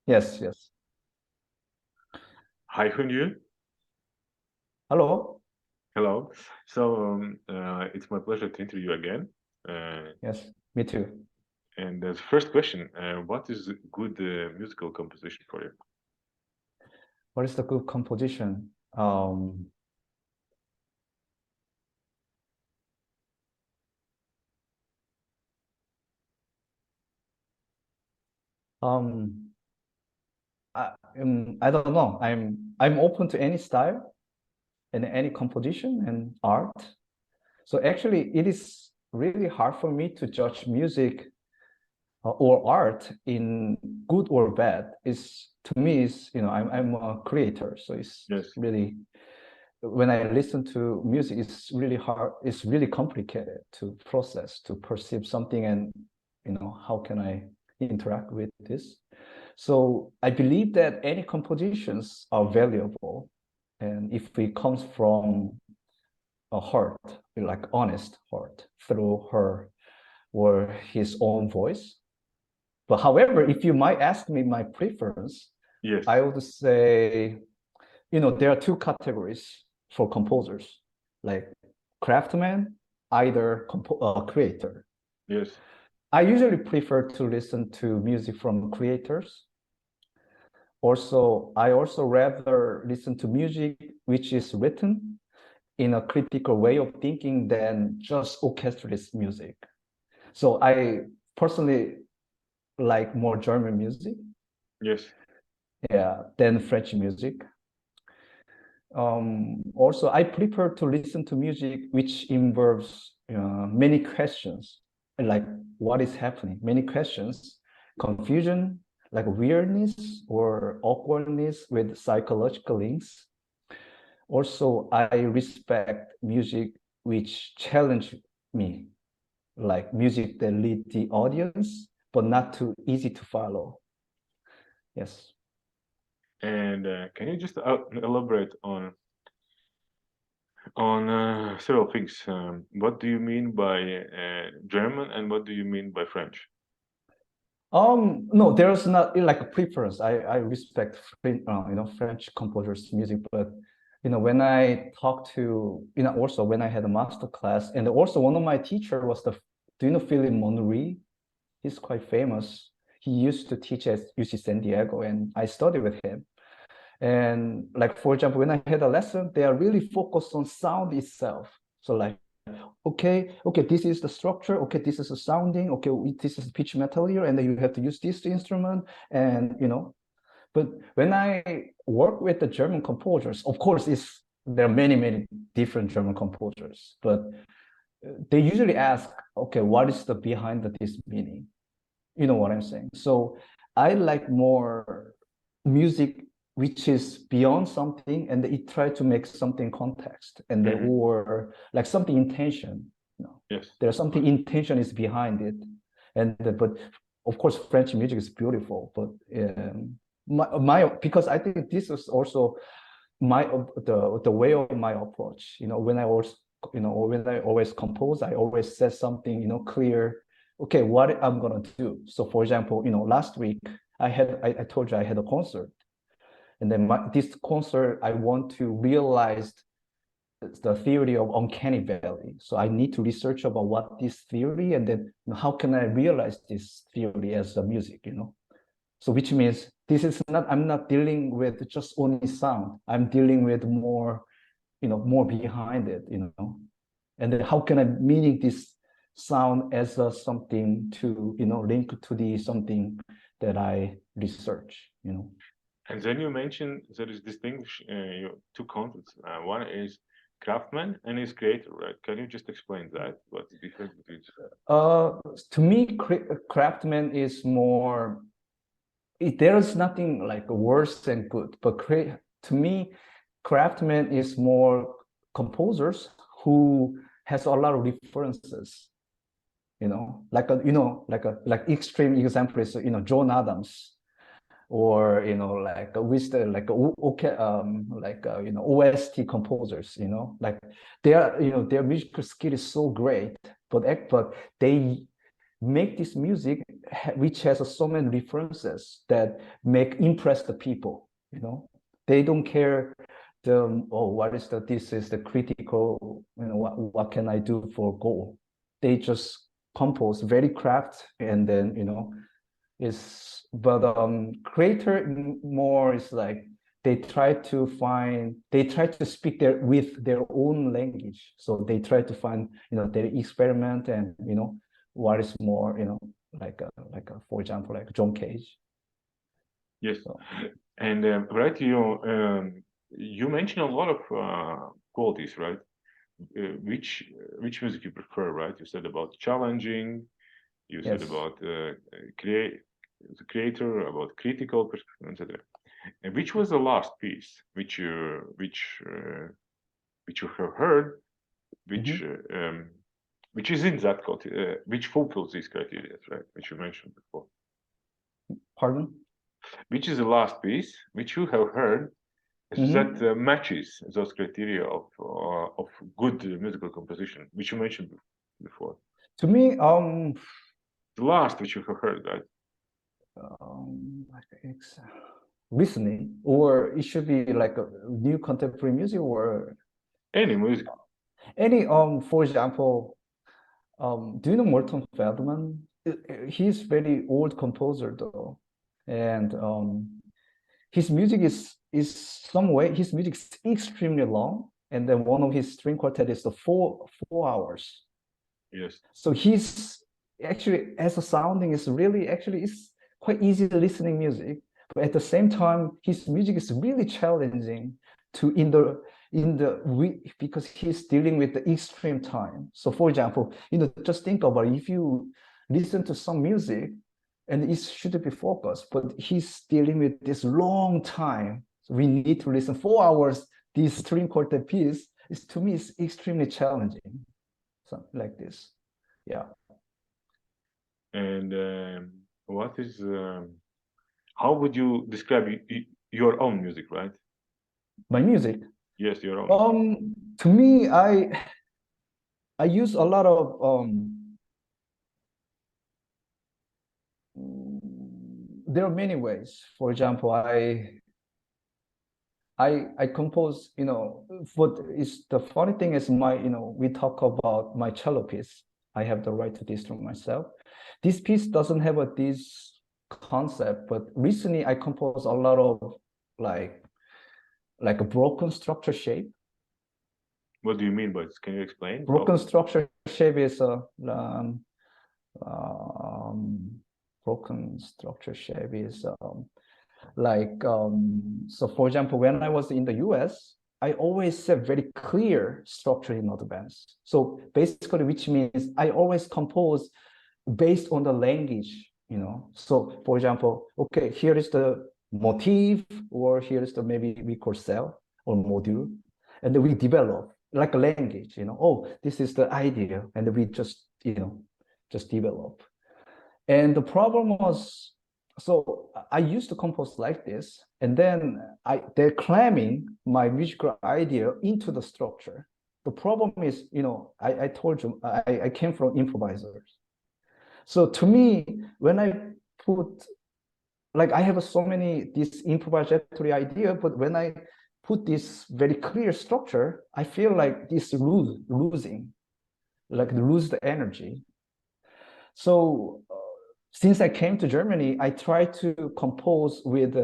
Yes, yes. Hi, Hunjoo. Hello. Hello. It's my pleasure to interview you again. Uh, Yes, me too. and the first question, what is good musical composition for you? What is the good composition? Um, I don't know. I'm open to any style and any composition and art. So actually, it is really hard for me to judge music or art in good or bad. Is to me is I'm a creator, so it's Yes. really when I listen to music, it's really hard. It's really complicated to process, to perceive something, and how can I interact with this? So I believe that any compositions are valuable, and if it comes from a heart, like honest heart, through her or his own voice. But however, if you might ask me my preference, Yes. I would say, there are two categories for composers, like craftsman, either creator. Yes. I usually prefer to listen to music from creators. I also rather listen to music which is written in a critical way of thinking than just orchestrated music. So I personally like more German music, Yes. yeah, than French music. Also, I prefer to listen to music which involves many questions, like what is happening, many questions, confusion, like weirdness or awkwardness with psychological links. Also, I respect music which challenge me, like music that lead the audience, but not too easy to follow. Yes. And can you just elaborate on several things? What do you mean by German, and what do you mean by French? No, there's not like a preference. I respect French composers' music, but when I talk to also when I had a master class, and also one of my teacher was do you know Philip Monry? He's quite famous. He used to teach at UC San Diego, and I studied with him. And like for example, when I had a lesson, they are really focused on sound itself. So like okay, this is the structure, okay, this is the sounding, okay, this is pitch metal here, and then you have to use this instrument, and but when I work with the German composers, of course there are many different German composers, but they usually ask, okay, what is the behind this meaning? You know what I'm saying? So I like more music which is beyond something, and it try to make something context, and then, Hmm. or like something intention. Yes. There's something intention is behind it, and but of course French music is beautiful, but my because I think this is also my the way of my approach. When I always compose, I always set something clear. Okay, what I'm gonna do. So for example, last week I told you I had a concert, and then this concert I want to realize the theory of uncanny valley. So I need to research about what this theory, and then how can I realize this theory as a music. So which means I'm not dealing with just only sound. I'm dealing with more behind it. And then how can I meaning this sound as something to, link to the something that I research. And then you mentioned there is distinguish two concepts. One is craftsman and is creator, right? Can you just explain that? What's the difference between? Uh, to me, craftsman is more there is nothing like worse than good, but to me, craftsman is more composers who has a lot of references. Like extreme example is John Adams, or like with the like okay like OST composers. Like their musical skill is so great, but they make this music which has so many references that impress the people. You know, they don't care what is this is the critical, you know, what can I do for goal. They just compose very craft, and then, you know, creator more is like they try to speak with their own language. So they try to find, you know, their experiment, and, you know, what is more, you know, for example, like John Cage. Yes. So. And right, you mentioned a lot of qualities, right? Which music you prefer, right? You said about challenging, you said about the creator, about critical perspective, etc. And which was the last piece which you have heard, which is in that which fulfills these criteria, right? Which you mentioned before. Pardon? Which is the last piece which you have heard that matches those criteria of good musical composition, which you mentioned before? To me, the last which you have heard, right? It's listening, or it should be like a new contemporary music, or any music. Any for example, do you know Morton Feldman? He's very old composer though, and his music is his music is extremely long, and then one of his string quartet is the four hours. Yes. So he's actually, as a sounding, is really actually is quite easy listening music, but at the same time his music is really challenging to because he's dealing with the extreme time. So for example, you know, just think about it. If you listen to some music and it should be focused, but he's dealing with this long time, so we need to listen 4 hours. This string quartet piece is, to me, is extremely challenging. Something like this. Yeah. And what is how would you describe your own music, right? My music? Yes, your own. To me, I use a lot of there are many ways. For example, I compose, you know, what is the funny thing is we talk about my cello piece. I have the right to distort myself. This piece doesn't have this concept, but recently I composed a lot of like a broken structure shape. What do you mean by this? Can you explain? Broken structure shape is broken structure shape is so for example, when I was in the US, I always set very clear structure in advance. So basically, which means I always compose based on the language, you know. So for example, okay, here is the motif, or here is the maybe we call cell or module, and then we develop like a language, you know. Oh, this is the idea, and we just, you know, just develop. And the problem was, so I used to compose like this, and then they're clamming my musical idea into the structure. The problem is, you know, I told you I came from improvisers. So to me, when I put, like, I have so many this improvisatory idea, but when I put this very clear structure, I feel like this losing, like lose the energy. So since I came to Germany, I try to compose with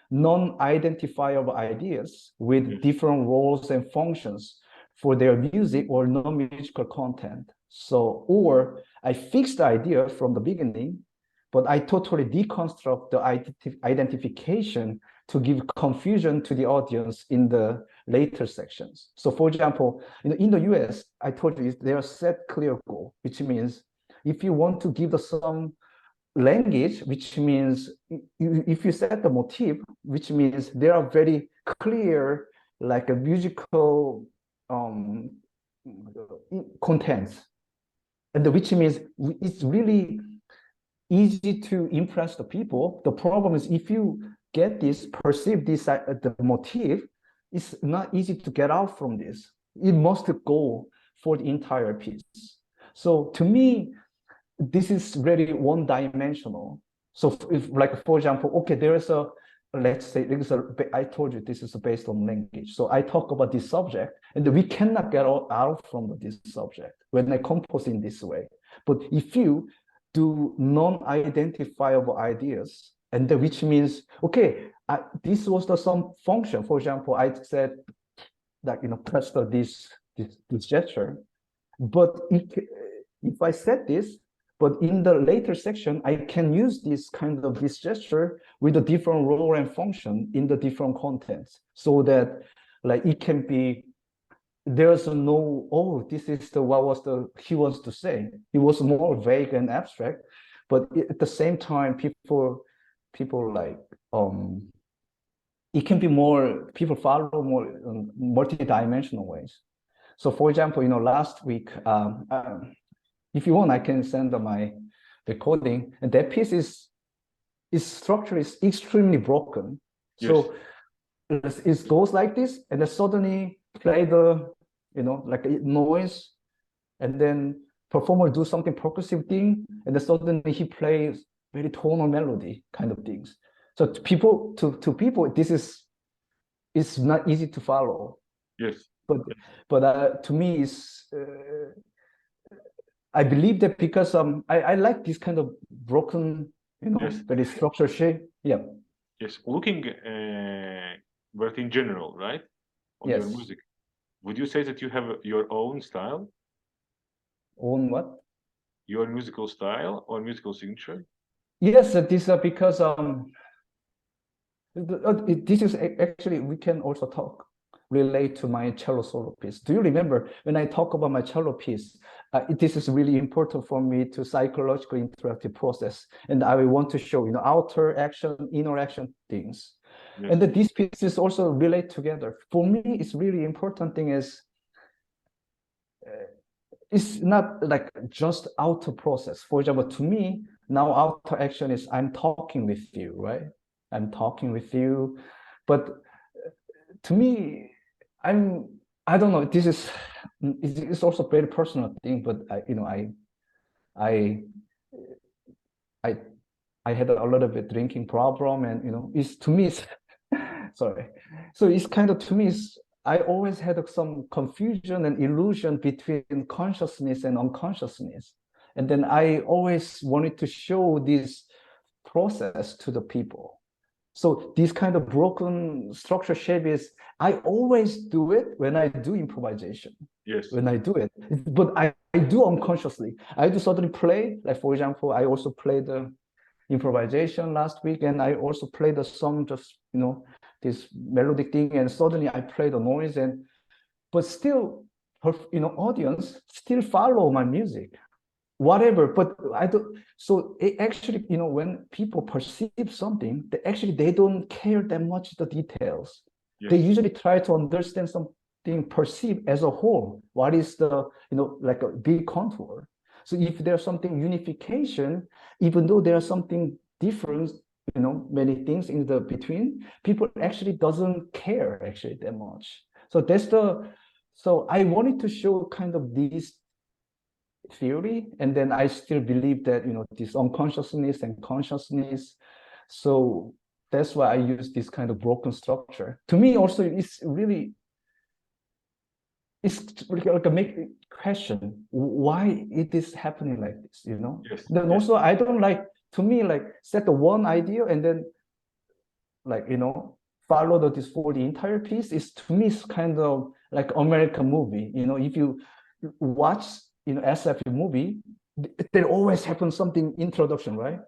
non-identifiable ideas with different roles and functions for their music or non-musical content. So, or I fix the idea from the beginning, but I totally deconstruct the identification to give confusion to the audience in the later sections. So for example, in the US, I told you there are set clear goal, which means if you want to give some language, which means if you set the motif, which means there are very clear, like a musical contents, and which means it's really easy to impress the people. The problem is if you perceive this the motif, it's not easy to get out from this. It must go for the entire piece. So to me, this is really one-dimensional. So if, like, for example, okay, there is a, let's say, I told you this is based on language. So I talk about this subject, and we cannot get out from this subject when I compose in this way. But if you do non-identifiable ideas, and which means, okay, this was some function. For example, I said that, press this gesture, but if I said this, but in the later section, I can use this gesture with a different role and function in the different contents, so that like it can be, there's no, oh, this is what he wants to say. It was more vague and abstract, but at the same time, people like, it can be more, people follow more multi-dimensional ways. So for example, last week, if you want, I can send my recording, and that piece its structure is extremely broken. Yes. So it goes like this, and then suddenly play the, like a noise, and then performer do something percussive thing, and then suddenly he plays very tonal melody kind of things. So to people, this is not easy to follow. Yes. But to me, it's I believe that because I like this kind of broken, yes, very structured shape. Yeah. Yes, looking but in general, right? On yes. Your music, would you say that you have your own style? Own what? Your musical style or musical signature? Yes, this is because this is actually, we can also relate to my cello solo piece. Do you remember when I talk about my cello piece? This is really important for me to psychological interactive process, and I will want to show outer action, inner action things. Yes. And that these pieces also relate together. For me, it's really important thing is it's not like just outer process. For example, to me now outer action is I'm talking with you, right? I'm talking with you, but to me, I don't know. This is, it's also a very personal thing, but I had a little bit drinking problem, and it's to me, it's sorry. So it's kind of, to me, I always had some confusion and illusion between consciousness and unconsciousness, and then I always wanted to show this process to the people. So this kind of broken structure shape is, I always do it when I do improvisation. Yes. When I do it, but I do unconsciously. I do suddenly play, like for example, I also played the improvisation last week, and I also played the song, just this melodic thing, and suddenly I play the noise, but still, audience still follow my music. Whatever, but I don't. So it actually, when people perceive something, they don't care that much the details. Yes. They usually try to understand something perceived as a whole. What is the, like a big contour? So if there's something unification, even though there's something different, many things in the between, people actually doesn't care actually that much. So so I wanted to show kind of these theory, and then I still believe that this unconsciousness and consciousness, so that's why I use this kind of broken structure. To me also, it's like a make question why it is happening like this, Yes. Then yes. Also I don't like, to me, like set the one idea and then like follow this for the entire piece. Is to me it's kind of like American movie. If you watch SF movie, there always happens something introduction, right?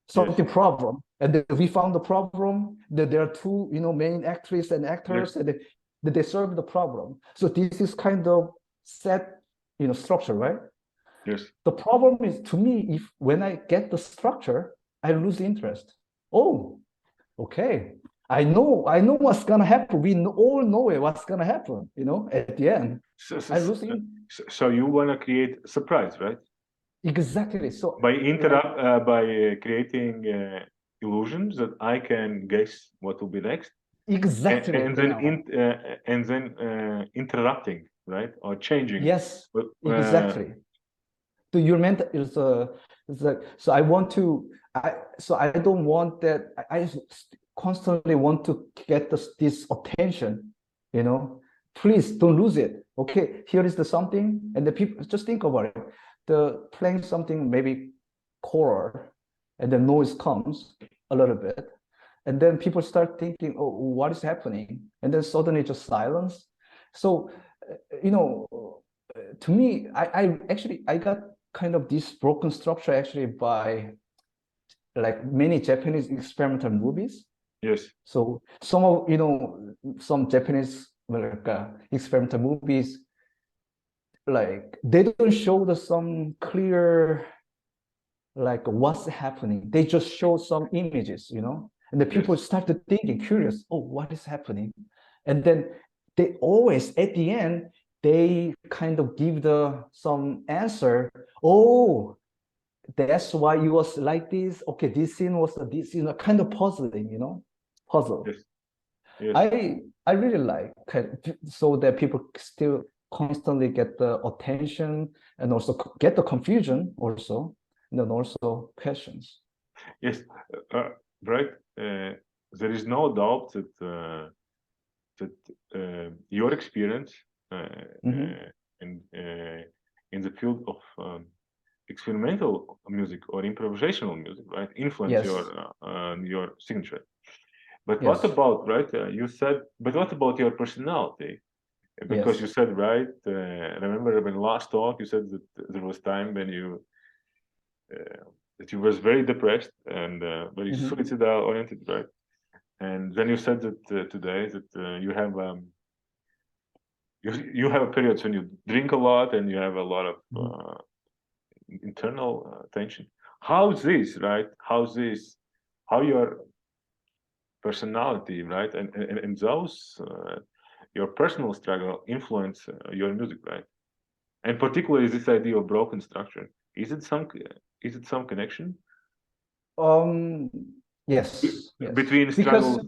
Something yes. Problem, and then we found the problem. That there are two main actress and actors, yes. and they solve the problem. So this is kind of set structure, right? Yes. The problem is, to me, when I get the structure, I lose interest. Oh, okay. I know what's gonna happen. We all know what's gonna happen. At the end. So you wanna create surprise, right? Exactly. So by creating illusions that I can guess what will be next. Exactly. And then interrupting, right, or changing. Yes. Exactly. So you meant is It's like, so I don't want that. I constantly want to get this attention, you know. Please don't lose it. Okay, here is the something, and the people just think about it. The playing something maybe choral, and the noise comes a little bit, and then people start thinking, oh, what is happening? And then suddenly just silence. So, you know, to me, I actually I got kind of this broken structure actually by like many Japanese experimental movies. Yes. So some of, you know, some Japanese like experimental movies, like they don't show some clear like what's happening. They just show some images, you know, and the people start to thinking, curious, oh, what is happening? And then they always at the end they kind of give some answer. Oh, that's why it was like this. Okay, this scene was this, you know, kind of puzzling, you know, puzzle. Yes. Yes. I really like so that people still constantly get the attention and also get the confusion also, and then also questions. Yes, right. There is no doubt that your experience in the field of experimental music or improvisational music, right, influence your signature. But what about, right? You said, but what about your personality? Because you said, right? Remember when last talk you said that there was time when you that you was very depressed and very suicidal oriented, right? And then you said that today that you have you have periods when you drink a lot and you have a lot of internal tension. How's this, right? How your personality, right, and those your personal struggle influence your music, right? And particularly this idea of broken structure. Is it some connection? Yes. Between struggles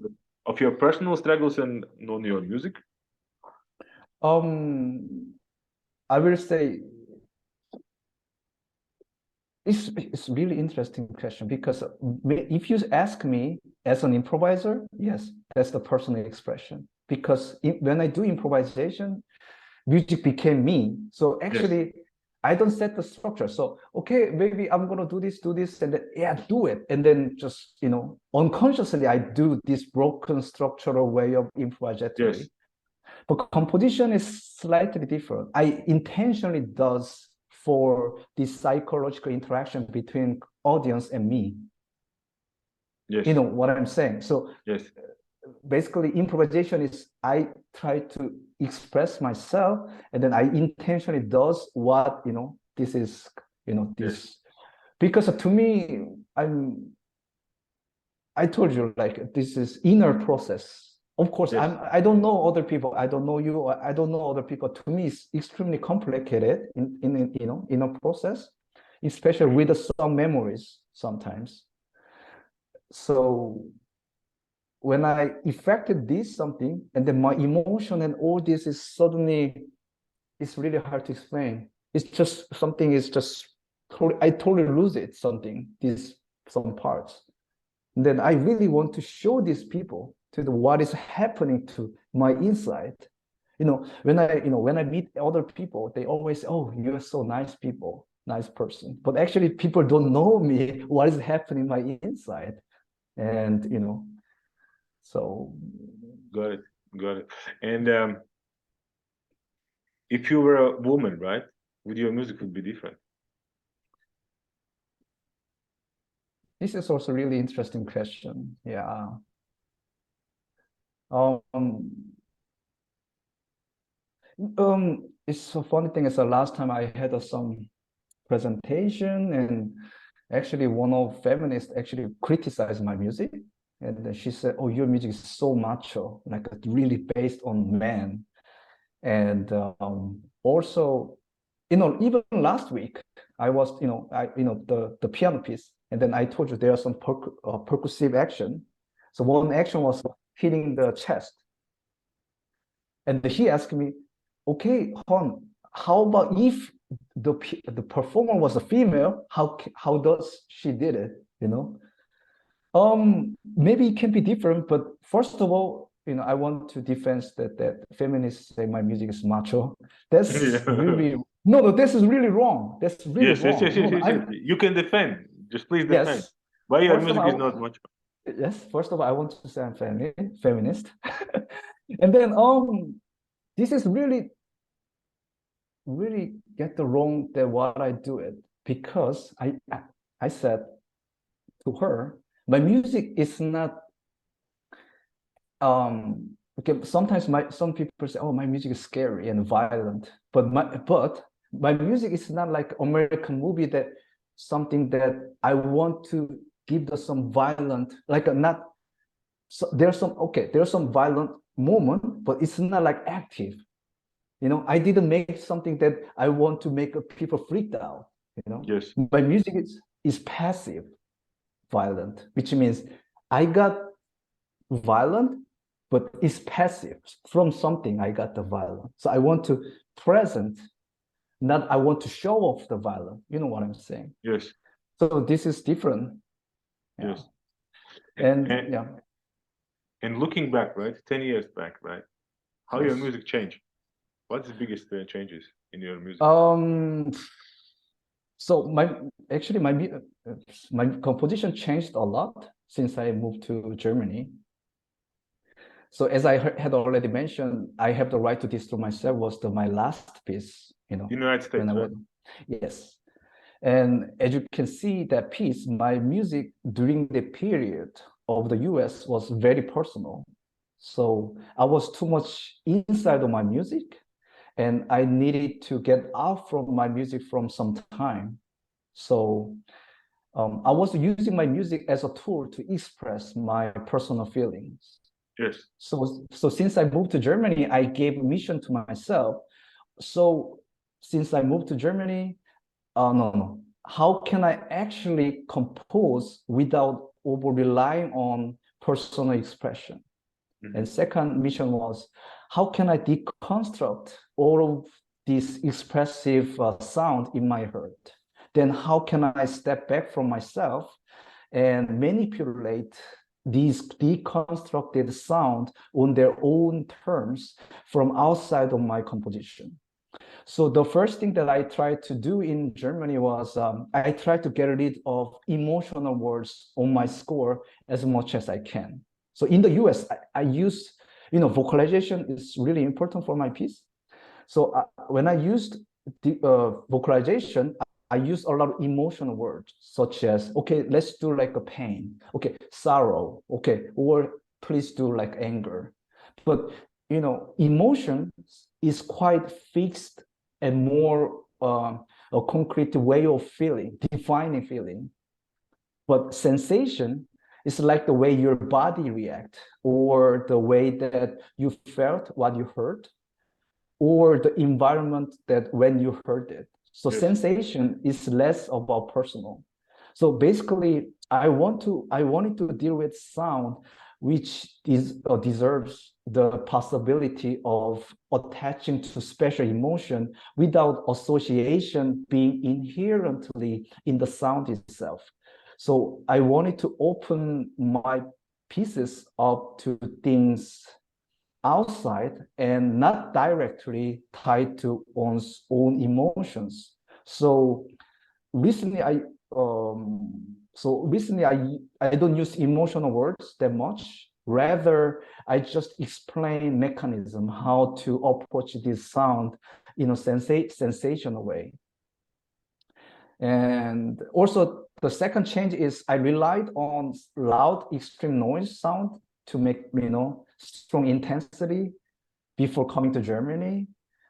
of your personal struggles and on your music? I will say it's really interesting question, because if you ask me as an improviser, yes, that's the personal expression. Because when I do improvisation, music became me. So actually, I don't set the structure. So okay, maybe I'm gonna do this, and then do it, and then just, you know, unconsciously I do this broken structural way of improvisatory. Yes. But composition is slightly different. I intentionally does for this psychological interaction between audience and me. Yes. You know what I'm saying? So yes. Basically improvisation is I try to express myself, and then I intentionally does what, you know, this is, you know, this, because to me, I told you, like, this is inner process. Of course, I don't know other people. I don't know you. I don't know other people. To me, it's extremely complicated in you know, in a process, especially with some memories sometimes. So when I effected this something, and then my emotion and all this is suddenly, it's really hard to explain. It's just something is just I totally lose it. Some parts. And then I really want to show these people to what is happening to my inside. You know, when I meet other people, they always say, "Oh, you're so nice people, nice person." But actually, people don't know me, what is happening in my inside, and you know, so. Got it. And if you were a woman, right, would your music would be different? This is also a really interesting question. Yeah. It's a funny thing is the last time I had some presentation, and actually one of feminists actually criticized my music, and she said, "Oh, your music is so macho, like really based on men." And also, you know, even last week I was, you know, the piano piece, and then I told you there are some percussive action. So one action was hitting the chest, and he asked me, "Okay, Hon, how about if the performer was a female, how does she did it, you know? Maybe it can be different, but first of all, you know, I want to defend that feminists say my music is macho. That's really no, this is really wrong. That's really yes, wrong. yes, yes, No, yes, yes. You can defend. Just please defend. yes. Why your First of music is all, not much? yes. First of all, I want to say I'm feminist, and then this is really get the wrong that what I do it because I said to her, my music is not okay, sometimes some people say, oh, my music is scary and violent, but my music is not like American movie that something that I want to give the some violent, like not so there's some violent moment, but it's not like active. You know, I didn't make something that I want to make people freaked out. You know, Yes. my music is passive violent, which means I got violent, but it's passive. From something I got the violence. So I want to present, not I want to show off the violence. You know what I'm saying? Yes. So this is different. Yeah. Yes. And yeah. And looking back, right, 10 years back, right, how Yes. your music changed? What's the biggest changes in your music? So my composition changed a lot since I moved to Germany. So as I had already mentioned, I Have the Right to Destroy Myself was my last piece, you know. United States, right? Yes. And as you can see that piece, my music during the period of the US was very personal. So I was too much inside of my music and I needed to get out from my music from some time. So I was using my music as a tool to express my personal feelings. Yes. So since I moved to Germany, I gave mission to myself. So since I moved to Germany, no. How can I actually compose without over relying on personal expression? Mm-hmm. And second mission was, how can I deconstruct all of this expressive sound in my head? Then how can I step back from myself and manipulate these deconstructed sound on their own terms from outside of my composition? So the first thing that I tried to do in Germany was I tried to get rid of emotional words on my score as much as I can. So in the US, I use, you know, vocalization is really important for my piece. So when I used the vocalization, I use a lot of emotional words, such as, okay, let's do like a pain, okay, sorrow, okay, or please do like anger. But, you know, emotion is quite fixed and more a concrete way of feeling, defining feeling. But sensation is like the way your body reacts, or the way that you felt what you heard, or the environment that when you heard it. So yes. Sensation is less about personal. So basically, I wanted to deal with sound, which deserves the possibility of attaching to special emotion without association being inherently in the sound itself. So I wanted to open my pieces up to things outside and not directly tied to one's own emotions. So recently I don't use emotional words that much. Rather, I just explain mechanism, how to approach this sound in a sensational way. And also the second change is I relied on loud extreme noise sound to make, you know, strong intensity before coming to Germany.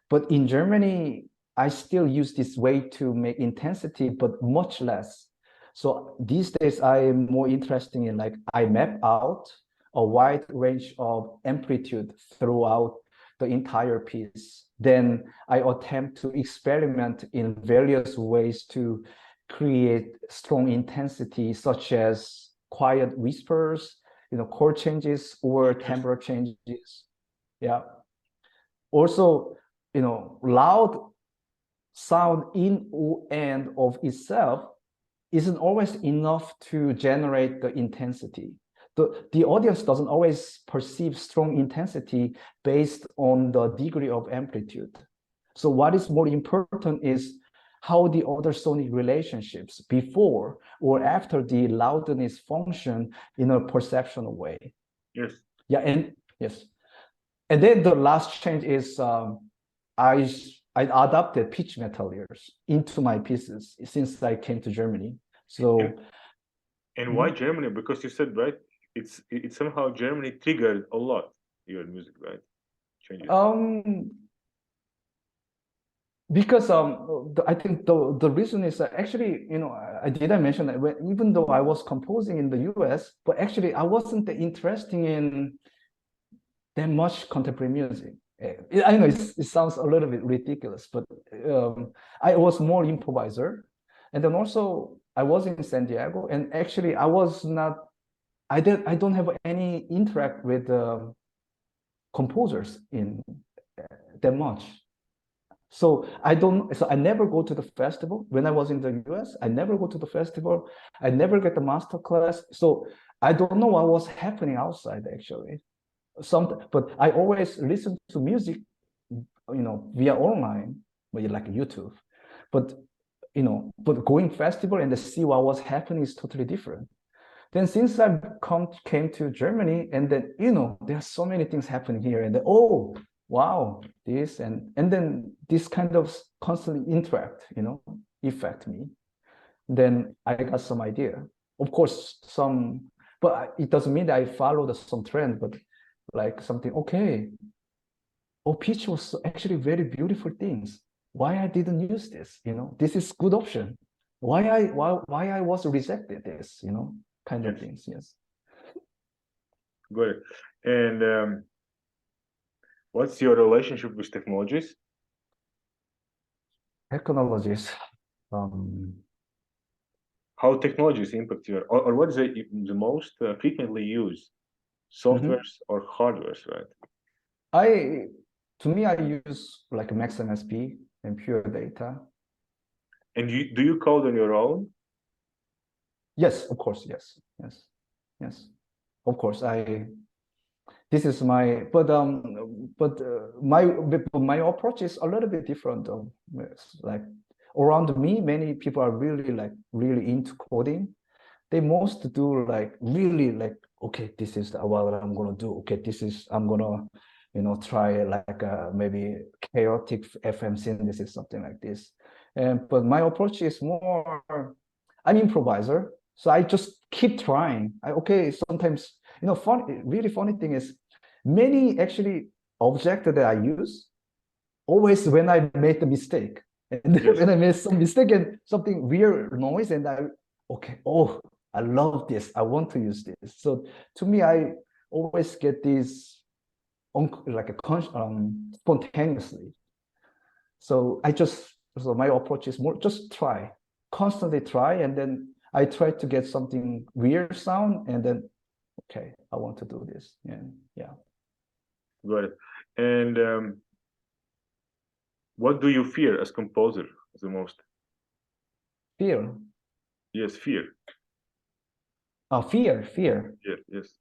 But in Germany, I still use this way to make intensity, but much less. So these days I am more interested in, like, I map out a wide range of amplitude throughout the entire piece. Then I attempt to experiment in various ways to create strong intensity, such as quiet whispers, you know, chord changes or timbre changes. Yeah. Also, you know, loud sound in or and of itself isn't always enough to generate the intensity. The audience doesn't always perceive strong intensity based on the degree of amplitude. So what is more important is how the other sonic relationships before or after the loudness function in a perceptual way. Yes. Yeah, and yes. And then the last change is I adopted pitch metal layers into my pieces since I came to Germany. So and why Germany? Because you said, right, it's somehow Germany triggered a lot your music, right? Changes. Because I think the reason is that actually, you know, I didn't mention that even though I was composing in the US, but actually I wasn't interested in that much contemporary music. I know it sounds a little bit ridiculous, but I was more improviser. And then also I was in San Diego, and actually I was not, I don't have any interact with composers in that much. So I never go to the festival. When I was in the US, I never go to the festival. I never get the master class. So I don't know what was happening outside actually. But I always listen to music, you know, via online, like YouTube. But you know, but going festival and to see what was happening is totally different. Then since I came to Germany, and then you know, there are so many things happening here, and then, oh wow, this and then this kind of constantly interact, you know, affect me. Then I got some idea. Of course, but it doesn't mean that I followed some trend, but like something, okay, oh, pitch was actually very beautiful things. Why I didn't use this, you know, this is good option. Why I was rejected this, you know, kind of things, yes. Good. And what's your relationship with technologies? Technologies. How technologies impact your, or what is the most frequently used softwares or hardwares, right? To me, I use like Max MSP and Pure Data. And do you code on your own? Yes, of course. Yes. Of course, this is my, but my approach is a little bit different. Like around me, many people are really into coding. They most do like really like, okay, this is what I'm gonna do. Okay, I'm gonna, you know, try like maybe chaotic FM synthesis, something like this. But my approach is more, I'm improviser, so I just keep trying. Okay, sometimes, you know, really funny thing is many actually objects that I use, always when I made the mistake, and yes. When I made some mistake and something weird noise, and okay, oh, I love this, I want to use this. So to me, I always get these spontaneously. So my approach is more just constantly try, and then I try to get something weird sound, and then okay, I want to do this. Yeah. Got it. And what do you fear as composer the most? Fear? Yes, fear. Fear. Yeah, yes.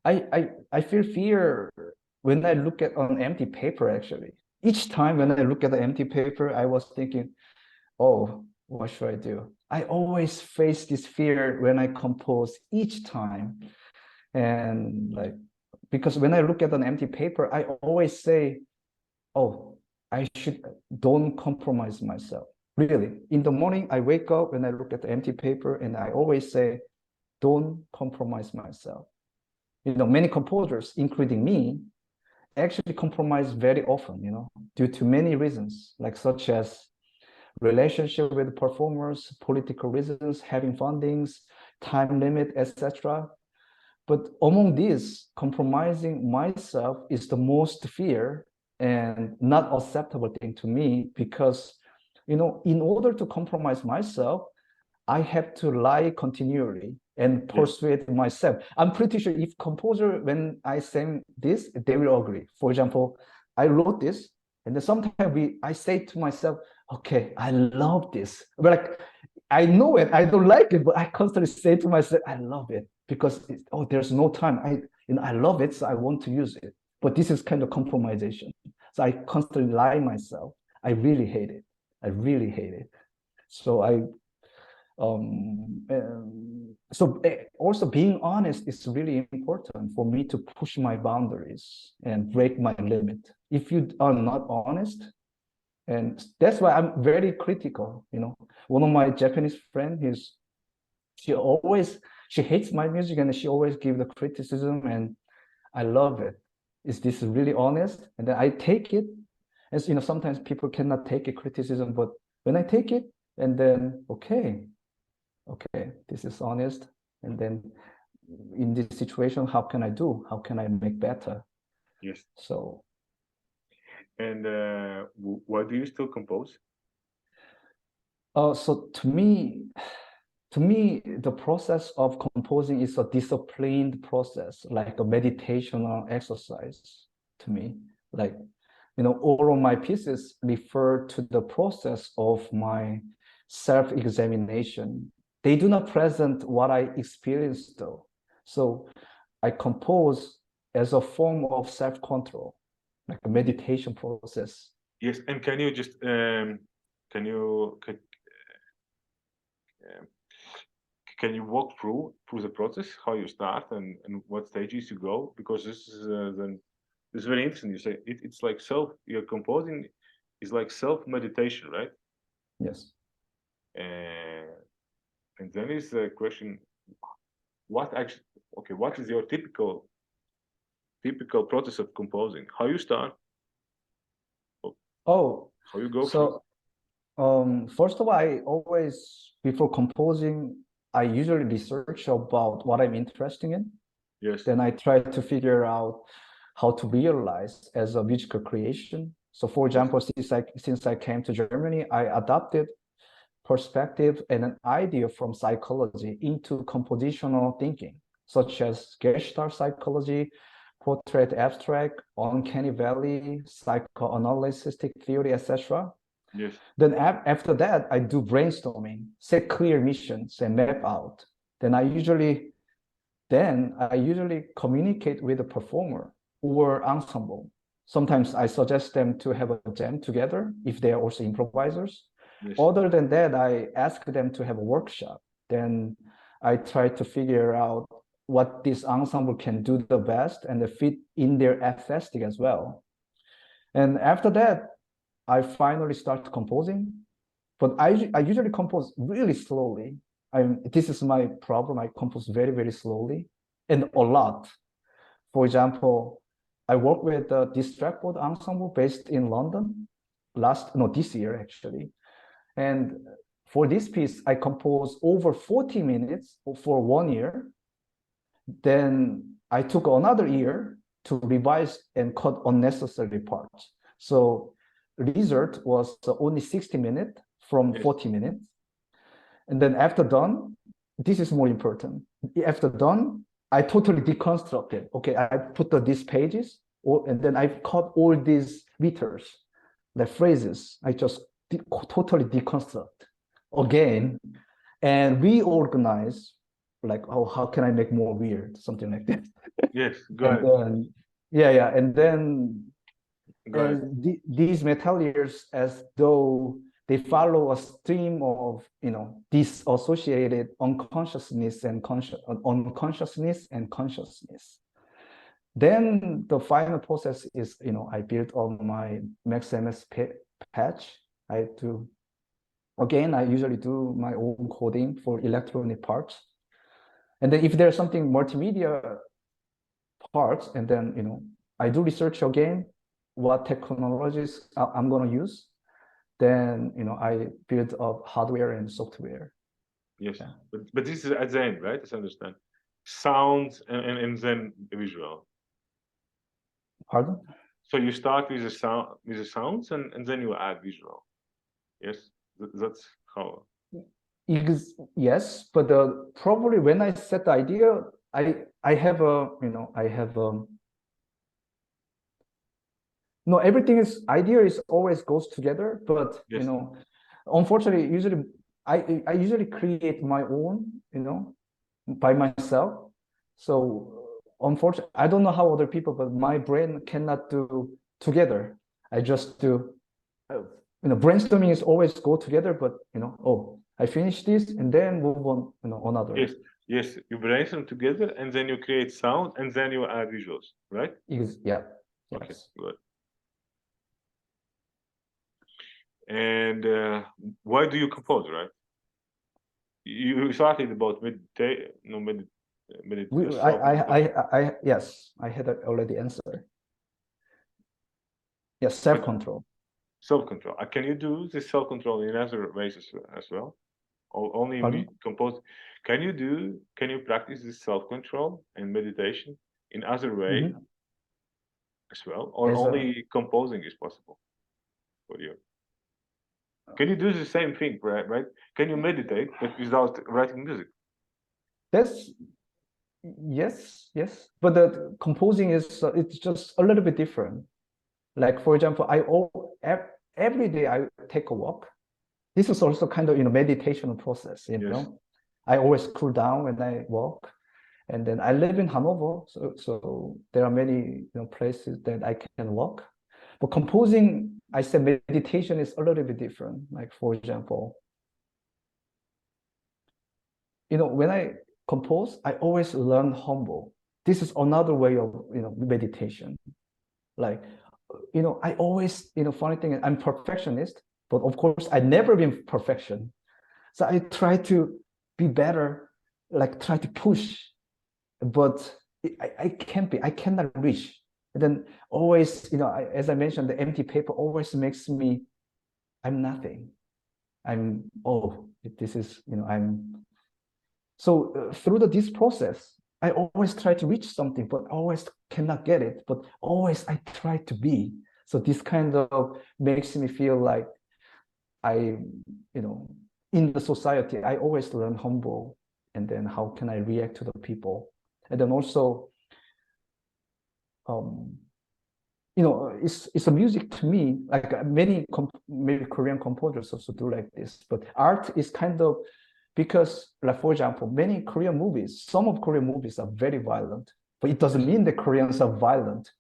I feel fear when I look at on empty paper. Actually, each time when I look at the empty paper, I was thinking, oh, what should I do? I always face this fear when I compose each time. And like, because when I look at an empty paper, I always say, oh, don't compromise myself. Really, in the morning, I wake up and I look at the empty paper, and I always say, don't compromise myself. You know, many composers, including me, actually compromise very often, you know, due to many reasons, like such as relationship with performers, political reasons, having fundings, time limit, etc. But among these, compromising myself is the most fear and not acceptable thing to me, because, you know, in order to compromise myself, I have to lie continually and persuade myself. I'm pretty sure if composer, when I sing this, they will agree. For example, I wrote this, And then sometimes I say to myself, okay, I love this. But like, I know it, I don't like it, but I constantly say to myself, I love it because there's no time. I love it, so I want to use it. But this is kind of compromisation. So I constantly lie myself. I really hate it. I really hate it. So also being honest is really important for me to push my boundaries and break my limit. If you are not honest, and that's why I'm very critical. One of my Japanese friends, she hates my music and she always gives the criticism, and I love it. Is this really honest? And then I take it. As sometimes people cannot take a criticism, but when I take it, and then okay, this is honest. And then in this situation, how can I make better? Yes. So. And why do you still compose? So to me, the process of composing is a disciplined process, like a meditational exercise to me. Like, all of my pieces refer to the process of my self-examination. They do not present what I experienced though. So I compose as a form of self-control, like a meditation process. Yes, and can you just can walk through the process, how you start and what stages you go? Because this is very interesting. You say it's like you're composing is like self-meditation, right? Yes. And then is the question, what is your typical process of composing? How you start? How you go through? First of all, I always, before composing, I usually research about what I'm interested in. Yes. Then I try to figure out how to realize as a musical creation. So for example, since I came to Germany, I adopted perspective and an idea from psychology into compositional thinking, such as Gestalt psychology, portrait abstract, uncanny valley, psychoanalysis theory, etc. Yes. Then after that, I do brainstorming, set clear missions, and map out. Then I usually communicate with the performer or ensemble. Sometimes I suggest them to have a jam together if they are also improvisers. Yes. Other than that, I ask them to have a workshop. Then I try to figure out what this ensemble can do the best and fit in their aesthetic as well. And after that, I finally start composing. But I usually compose really slowly. This is my problem. I compose very, very slowly and a lot. For example, I work with the Distractfold ensemble based in London this year actually. And for this piece, I composed over 40 minutes for 1 year. Then I took another year to revise and cut unnecessary parts. So result was only 60 minutes from 40 minutes. And then after done, this is more important. After done, I totally deconstructed. Okay, I put these pages, and then I cut all these meters, the phrases. I just totally deconstruct again and reorganize, like, how can I make more weird, something like that. Yes, go ahead. And then these metal layers, as though they follow a stream of disassociated unconsciousness and consciousness. Then the final process is I built on my Max MS patch. I usually do my own coding for electronic parts, and then if there's something multimedia parts, and then I do research again what technologies I'm going to use. Then I build up hardware and software. Yes, yeah. But this is at the end, right? Let's understand. Sounds and then visual. Pardon? So you start with the sounds and then you add visual. Yes, that's how. Yes, but probably when I set the idea, I have no, everything is idea is always goes together, but Yes. you know, unfortunately, usually I usually create my own, you know, by myself. So unfortunately, I don't know how other people, but my brain cannot do together. I just do, you know, brainstorming is always go together, but you know, oh, I finish this and then move on, you know, another. Yes, yes, you brainstorm together and then you create sound and then you add visuals, right? Yeah. Okay, Yes. good. And why do you compose, right? You started about meditate, no, Yes, I had already answered. Yes, self-control. Self-control. Can you do this self-control in other ways as well? Or only compose? Can you practice this self-control and meditation in other way as well? Or only composing is possible for you? Can you do the same thing, right? Can you meditate but without writing music? That's yes, but the composing is it's just a little bit different. Like for example, every day I take a walk. This is also kind of, you know, meditation process, you know. I always cool down when I walk. And then I live in Hanover, so there are many, you know, places that I can walk. But composing, I said meditation is a little bit different. Like for example, you know, when I compose, I always learn humble. This is another way of, you know, meditation. Like, you know, I always, you know, funny thing, I'm perfectionist, but of course I never been perfection. So I try to be better, like try to push, but I can't be, I cannot reach. And then always, you know, as I mentioned, the empty paper always makes me, I'm nothing. Oh, this is, you know, so through this process, I always try to reach something, but always cannot get it, but always I try to be. So this kind of makes me feel like I, you know, in the society, I always learn humble, and then how can I react to the people? And then also, you know, it's a music to me, like many maybe Korean composers also do like this, but art is kind of, because like, for example, many Korean movies, some of Korean movies are very violent, but it doesn't mean the Koreans are violent.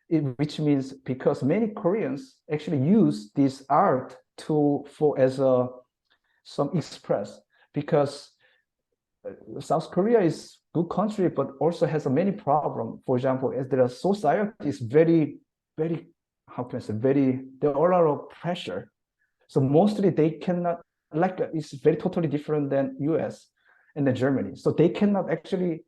Which means because many Koreans actually use this art for as a some express, because South Korea is good country, but also has a many problem. For example, as their society is very, very, how can I say, very, there are a lot of pressure. So mostly they cannot, like it's very totally different than US and then Germany. So they cannot actually,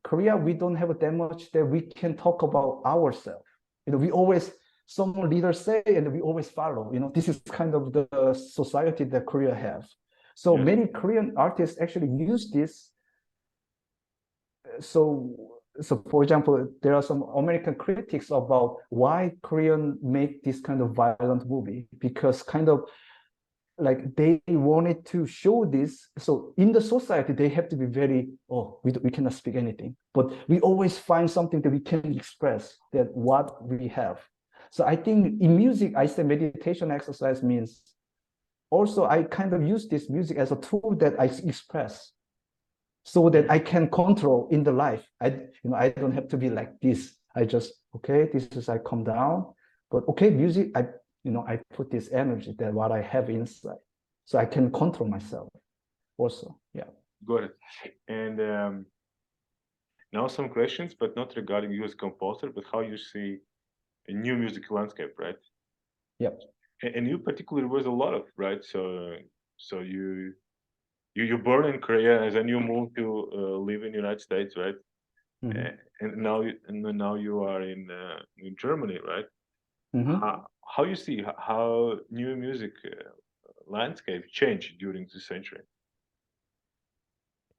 Korea, we don't have that much that we can talk about ourselves. You know, we always, some leaders say, and we always follow, you know, this is kind of the society that Korea have. So many Korean artists actually use this. So for example, there are some American critics about why Korean make this kind of violent movie, because kind of like they wanted to show this. So in the society, they have to be very, oh, we cannot speak anything, but we always find something that we can express, that what we have. So I think in music, I say meditation exercise means also I kind of use this music as a tool that I express, so that I can control in the life. I don't have to be like this. I just, okay, this is, I calm down, but okay, music, I put this energy that what I have inside, so I can control myself also. Yeah. Got it. And now some questions, but not regarding you as a composer, but how you see a new music landscape, right? Yep. And you particularly was a lot of, right? So you born in Korea and then you moved to live in the United States, right? And now you are in Germany, right? How you see how new music landscape changed during the century?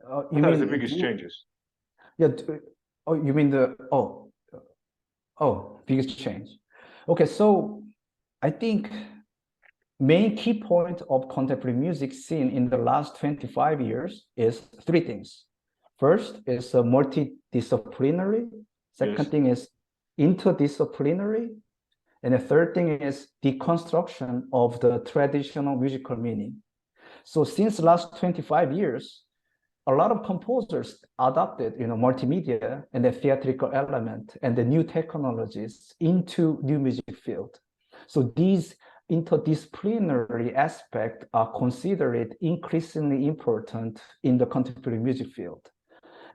What are the biggest changes? Yeah. Oh, you mean biggest change? Okay, so I think main key point of contemporary music scene in the last 25 years is three things. First is a multidisciplinary. Second thing is interdisciplinary. And the third thing is deconstruction of the traditional musical meaning. So since the last 25 years, a lot of composers adopted, multimedia and the theatrical element and the new technologies into new music field. So these interdisciplinary aspects are considered increasingly important in the contemporary music field.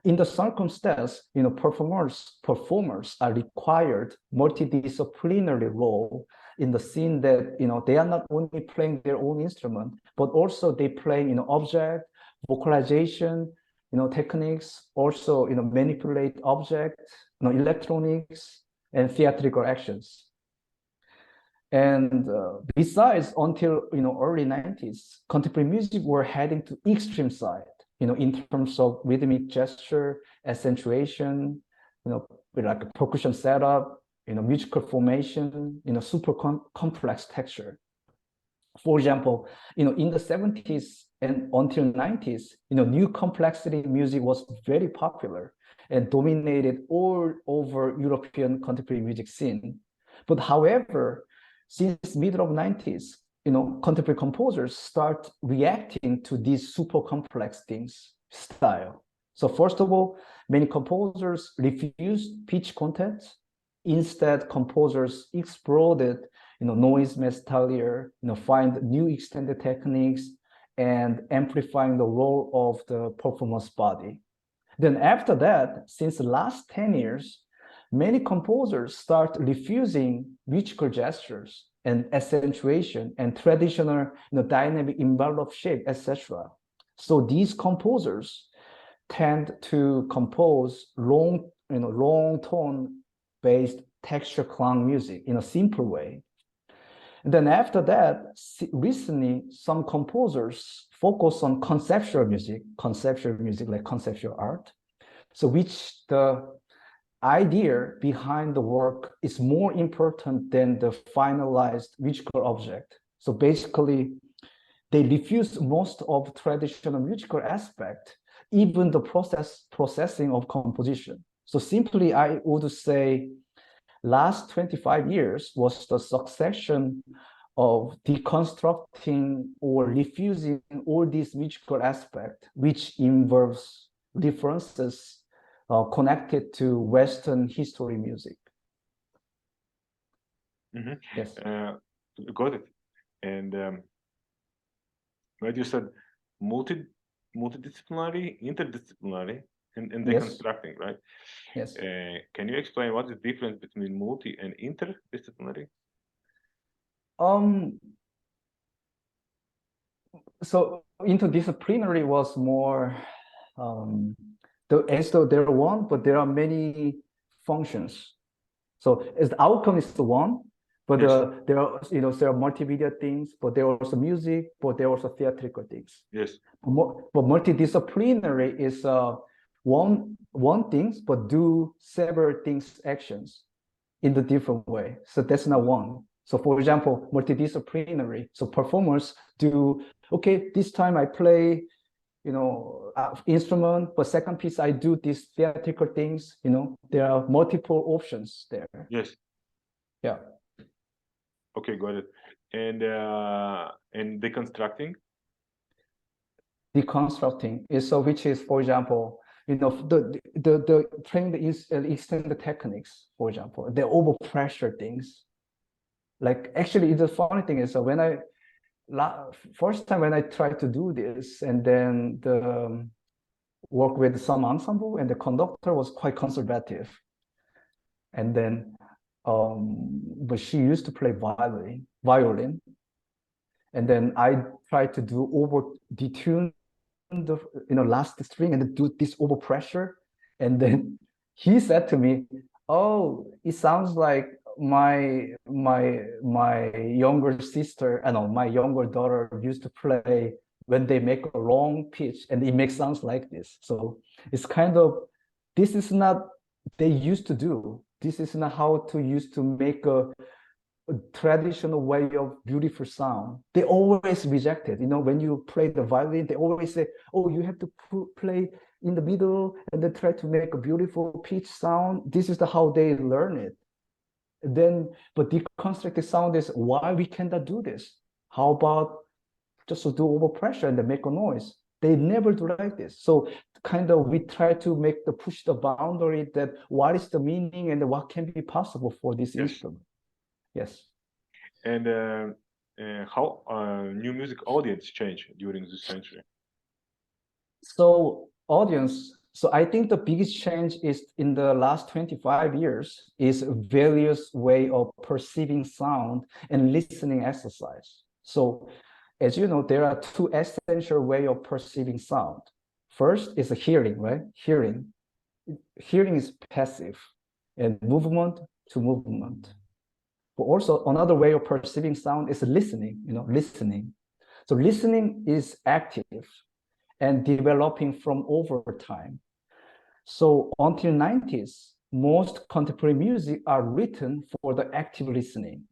In the circumstance, performers are required multidisciplinary role in the scene that, they are not only playing their own instrument, but also they play, object, vocalization, techniques, also, manipulate objects, electronics, and theatrical actions. And besides, until, early 90s, contemporary music were heading to extreme side, in terms of rhythmic gesture, accentuation, like a percussion setup, musical formation, super complex texture. For example, in the 70s and until 90s, new complexity music was very popular and dominated all over European contemporary music scene. But however, since middle of 90s, contemporary composers start reacting to these super complex things style. So first of all, many composers refused pitch content. Instead, composers exploded, noise metatalia, find new extended techniques and amplifying the role of the performance body. Then after that, since the last 10 years, many composers start refusing musical gestures and accentuation and traditional, dynamic envelope shape, etc. So these composers tend to compose long tone based texture clown music in a simple way. And then after that, recently, some composers focus on conceptual music like conceptual art. So which the idea behind the work is more important than the finalized musical object. So basically, they refuse most of traditional musical aspect, even the processing of composition. So simply, I would say last 25 years was the succession of deconstructing or refusing all these musical aspects, which involves differences connected to Western history music. Mm-hmm. Yes. Got it. And right, you said multidisciplinary, interdisciplinary, and deconstructing, right? Yes. Can you explain what is the difference between multi and interdisciplinary? So interdisciplinary was more as though there are one, but there are many functions. So as the outcome is the one, but Yes. there are there are multimedia things, but there are also music, but there are also theatrical things. Yes. But multidisciplinary is one things, but do several things actions in the different way. So that's not one. So for example, multidisciplinary. So performers do, okay, this time I play, instrument, but second piece I do these theatrical things. There are multiple options there. Yes. Yeah. Okay, got it. And deconstructing. Deconstructing is so, which is, for example, the train is extended techniques. For example, the overpressure things. Like actually, the funny thing is, when I first time when I tried to do this, and then the work with some ensemble, and the conductor was quite conservative, and then but she used to play violin, and then I tried to do detune the last string and do this overpressure, and then he said to me, "Oh, it sounds like my younger sister, I know my younger daughter used to play when they make a long pitch, and it makes sounds like this." So it's kind of, this is not they used to do. This is not how to used to make a traditional way of beautiful sound. They always reject it. When you play the violin, they always say, "Oh, you have to play in the middle and then try to make a beautiful pitch sound." This is how they learn it. Then, but deconstructed sound is why we cannot do this. How about just to do overpressure and then make a noise? They never do like this. So kind of we try to make the push the boundary that what is the meaning and what can be possible for this instrument. Yes. And how new music audience change during this century? So audience, so I think the biggest change is in the last 25 years is various way of perceiving sound and listening exercise. So as you know, there are two essential way of perceiving sound. First is a hearing, right? Hearing. Hearing is passive and movement to movement. But also another way of perceiving sound is listening, listening. So listening is active and developing from over time. So until 90s, most contemporary music are written for the active listening.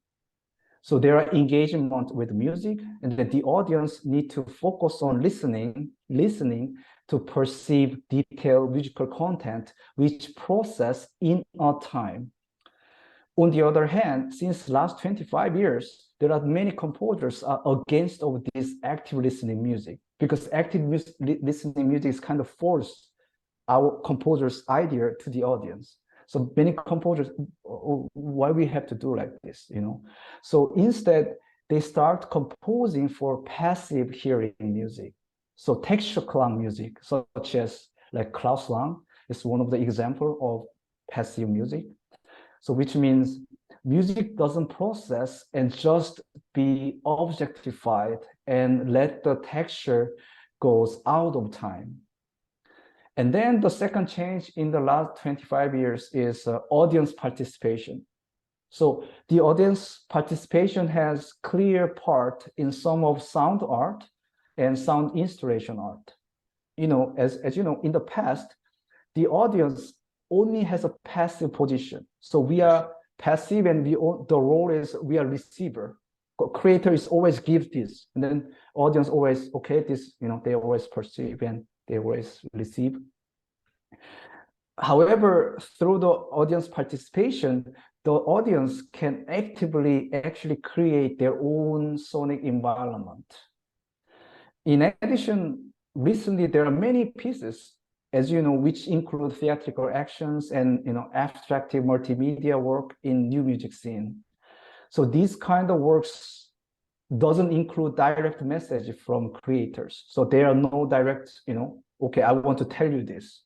So there are engagement with music, and that the audience need to focus on listening to perceive detailed musical content, which process in a time. On the other hand, since last 25 years, there are many composers are against of this active listening music, because active listening music is kind of forced our composer's idea to the audience. So many composers, why we have to do like this, So instead, they start composing for passive hearing music. So texture cloud music, such as like Klaus Lang, is one of the example of passive music. So which means music doesn't process and just be objectified and let the texture goes out of time. And then the second change in the last 25 years is audience participation. So the audience participation has clear part in some of sound art and sound installation art. As you know, in the past, the audience only has a passive position. So we are passive and the role is we are receiver. Creator is always give this, and then audience always, okay, this, they always perceive and they always receive. However, through the audience participation, the audience can actively actually create their own sonic environment. In addition, recently there are many pieces, as you know, which include theatrical actions and abstractive multimedia work in new music scene. So these kind of works doesn't include direct message from creators. So there are no direct, okay, I want to tell you this,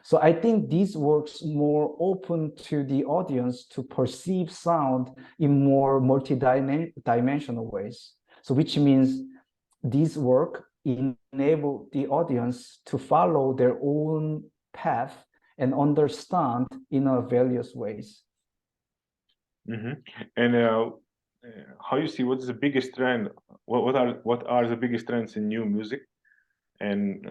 So I think these works more open to the audience to perceive sound in more multi-dimensional ways. So which means these work enable the audience to follow their own path and understand in various ways. Mm-hmm. And how you see what's the biggest trend? What are the biggest trends in new music, and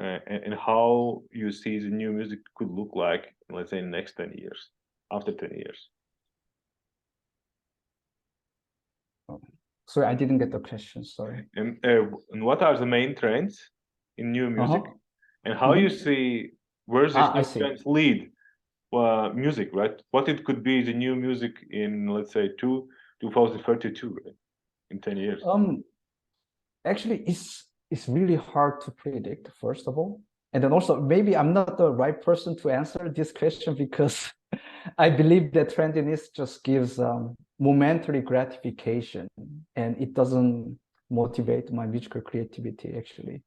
how you see the new music could look like, let's say, in the next 10 years, after 10 years? Sorry, I didn't get the question. Sorry. And what are the main trends in new music, and how you see where these trends lead music, right? What it could be the new music in, let's say, 2032, right? In 10 years. Actually, it's really hard to predict, first of all. And then also, maybe I'm not the right person to answer this question, because I believe that trendiness just gives momentary gratification, and it doesn't motivate my musical creativity, actually.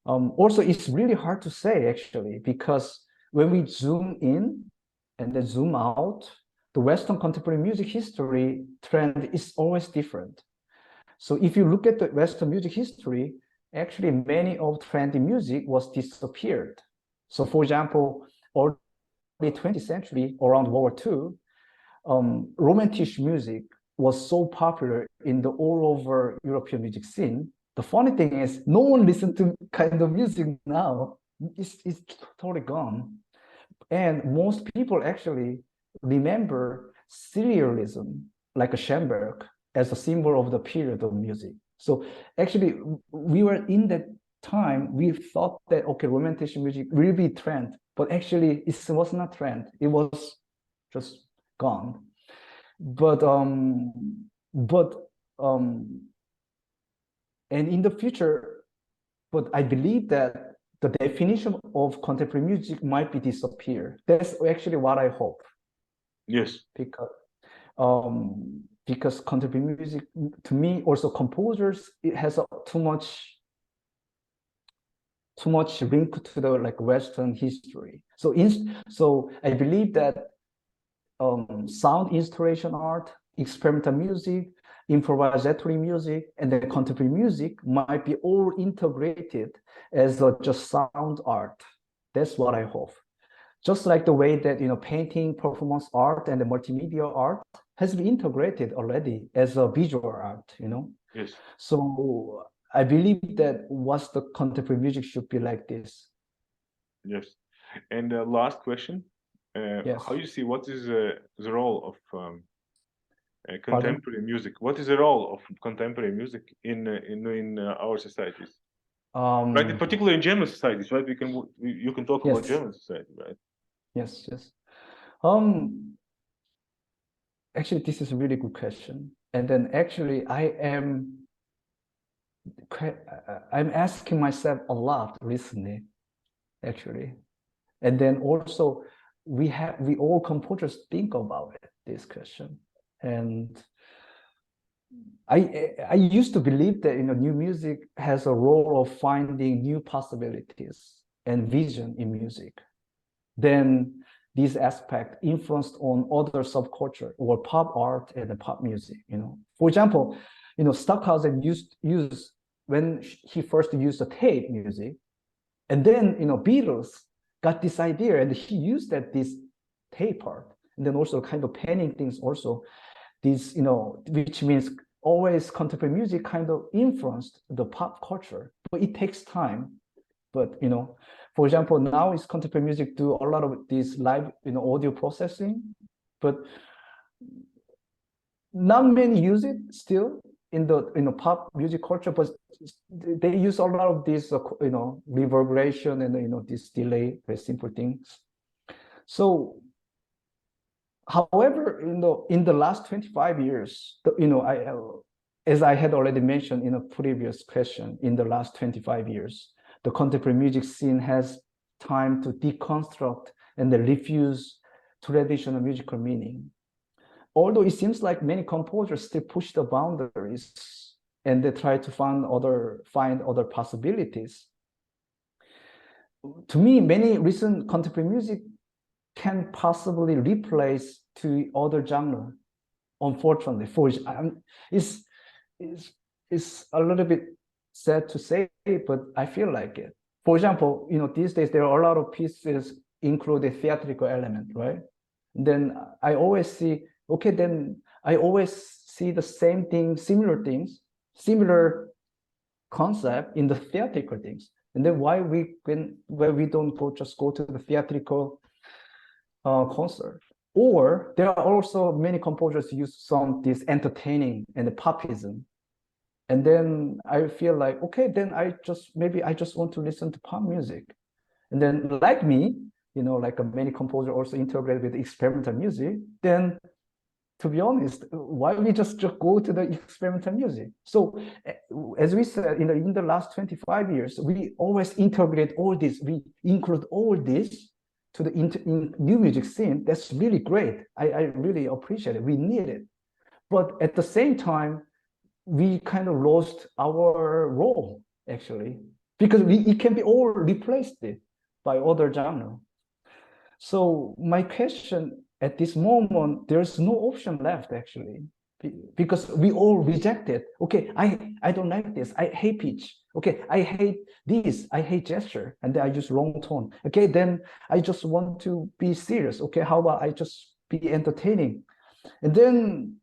Also, it's really hard to say, actually, because when we zoom in and then zoom out, the Western contemporary music history trend is always different. So if you look at the Western music history, actually many of trendy music was disappeared. So for example, early 20th century, around World War II, Romantic music was so popular in the all over European music scene. The funny thing is, no one listens to kind of music now. It's totally gone. And most people actually remember serialism, like a Schoenberg, as a symbol of the period of music. So actually, we were in that time, we thought that, okay, Romantic music will be trend, but actually it was not trend. It was just gone. but and in the future, but I believe that the definition of contemporary music might be disappear. That's actually what I hope. Yes. Because contemporary music, to me, also composers, it has too much link to the like Western history. So I believe that sound installation art, experimental music, improvisatory music, and then contemporary music might be all integrated as just sound art. That's what I hope. Just like the way that painting, performance art, and the multimedia art has been integrated already as a visual art. Yes. So I believe that what's the contemporary music should be like this. Yes. And last question. Yes. How you see what is the role of contemporary music? What is the role of contemporary music in our societies? Right, in particular in German societies, right? You can talk about German society, right? Yes. Actually, this is a really good question. And then actually, I'm asking myself a lot recently, actually. And then also we all composers think about this question. And I used to believe that new music has a role of finding new possibilities and vision in music. Then this aspect influenced on other subculture or pop art and the pop music. For example, Stockhausen used when he first used the tape music, and then Beatles got this idea and he used this tape part, and then also kind of panning things also, this which means always contemporary music kind of influenced the pop culture, but it takes time. But for example, now is contemporary music do a lot of this live audio processing, but not many use it still in the pop music culture, but they use a lot of this reverberation and this delay, very simple things. So however, in the last 25 years, as I had already mentioned in a previous question, in the last 25 years, the contemporary music scene has time to deconstruct and then refuse traditional musical meaning. Although it seems like many composers still push the boundaries and they try to find other possibilities. To me, many recent contemporary music can possibly replace to other genre. Unfortunately, it's a little bit sad to say, but I feel like it. For example, these days there are a lot of pieces include a theatrical element, right? Then I always see, okay, then I always see the same thing, similar concept in the theatrical things. And then why we don't just go to the theatrical concert? Or there are also many composers use some this entertaining and the popism. And then I feel like, okay, then maybe I just want to listen to pop music. And then like me, like many composers also integrate with experimental music, then to be honest, why we just go to the experimental music? So as we said, in the last 25 years, we always integrate all this, we include all this to the in new music scene. That's really great. I really appreciate it. We need it. But at the same time, we kind of lost our role, actually, because it can be all replaced by other genre. So my question at this moment, there's no option left, actually, because we all reject it. Okay, I don't like this. I hate pitch. Okay, I hate this. I hate gesture, and then I use wrong tone. Okay, then I just want to be serious. Okay, how about I just be entertaining? And then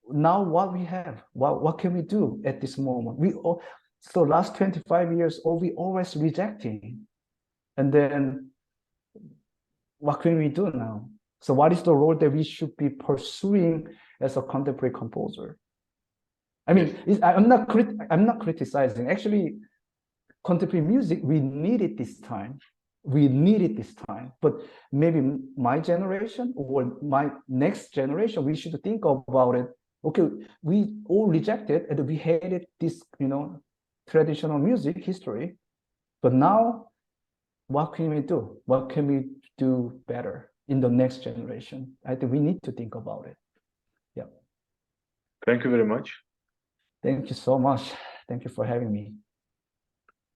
now what we have, what can we do at this moment? So last 25 years, we always rejecting, and then what can we do now? So what is the role that we should be pursuing as a contemporary composer? I mean, I'm not criticizing. Actually, contemporary music, we need it this time. we need it this time. But maybe my generation or my next generation, we should think about it. Okay, we all rejected and we hated this, traditional music history. But now, what can we do? What can we do better in the next generation? I think we need to think about it. Yeah. Thank you very much. Thank you so much. Thank you for having me.